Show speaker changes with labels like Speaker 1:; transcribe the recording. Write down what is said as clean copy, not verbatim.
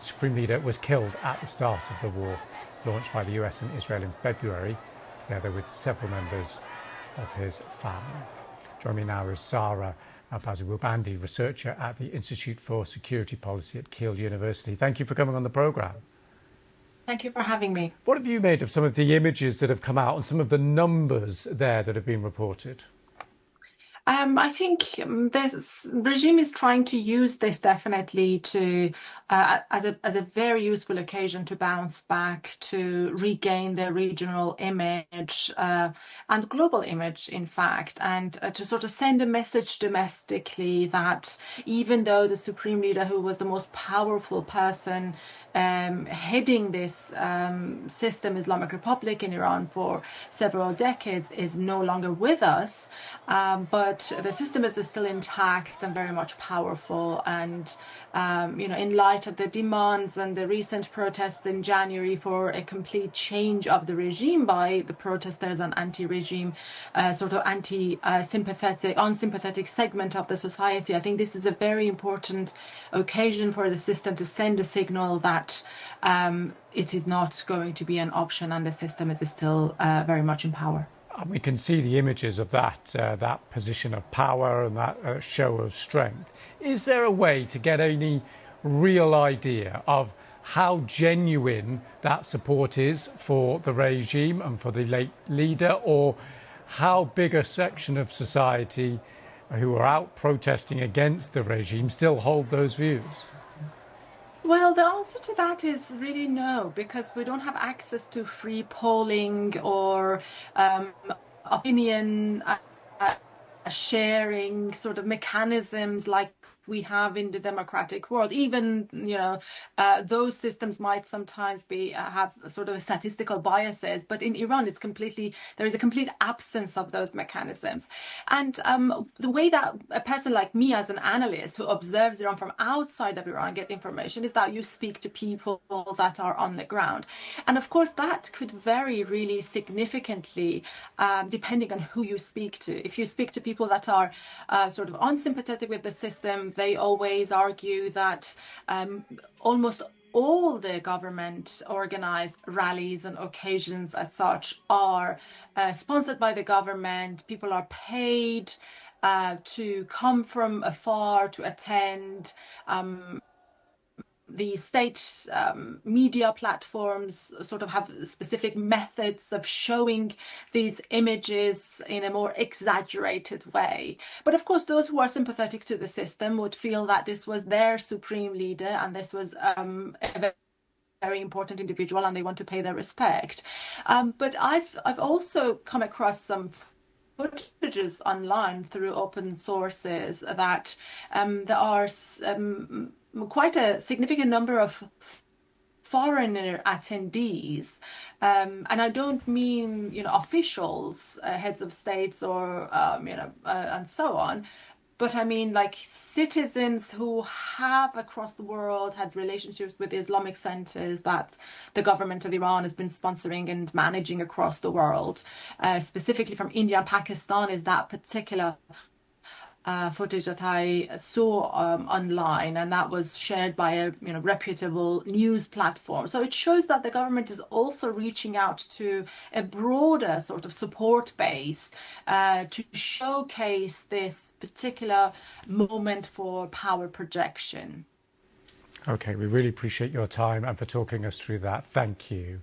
Speaker 1: supreme leader was killed at the start of the war launched by the US and Israel in February, together with several members of his family. Joining me now is Sara Bazubandi, researcher at the Institute for Security Policy at Keele University. Thank you for coming on the programme.
Speaker 2: Thank you for having me.
Speaker 1: What have you made of some of the images that have come out and some of the numbers there that have been reported?
Speaker 2: I think this regime is trying to use this definitely to as a very useful occasion to bounce back, to regain their regional image and global image, in fact, and to sort of send a message domestically that even though the supreme leader, who was the most powerful person heading this system, Islamic Republic in Iran for several decades, is no longer with us, but the system is still intact and very much powerful. And in light of the demands and the recent protests in January for a complete change of the regime by the protesters and anti-regime, sort of unsympathetic segment of the society, I think this is a very important occasion for the system to send a signal that it is not going to be an option and the system is still very much in power.
Speaker 1: We can see the images of that position of power and that show of strength. Is there a way to get any real idea of how genuine that support is for the regime and for the late leader, or how big a section of society who are out protesting against the regime still hold those views?
Speaker 2: Well, the answer to that is really no, because we don't have access to free polling or opinion sharing sort of mechanisms like we have in the democratic world. Even those systems might sometimes have sort of statistical biases, but in Iran there is a complete absence of those mechanisms. And the way that a person like me, as an analyst who observes Iran from outside of Iran, get information is that you speak to people that are on the ground. And of course that could vary really significantly depending on who you speak to. If you speak to people that are sort of unsympathetic with the system, they always argue that almost all the government organized rallies and occasions as such are sponsored by the government. People are paid to come from afar to attend. The state media platforms sort of have specific methods of showing these images in a more exaggerated way. But of course, those who are sympathetic to the system would feel that this was their supreme leader and this was a very important individual and they want to pay their respect. But I've also come across some footages online through open sources that there are quite a significant number of foreigner attendees, and I don't mean officials, heads of states, or and so on, but I mean like citizens who have across the world had relationships with the Islamic centers that the government of Iran has been sponsoring and managing across the world. Specifically from India and Pakistan is that particular footage that I saw online, and that was shared by a reputable news platform. So it shows that the government is also reaching out to a broader sort of support base to showcase this particular moment for power projection.
Speaker 1: Okay, we really appreciate your time and for talking us through that. Thank you.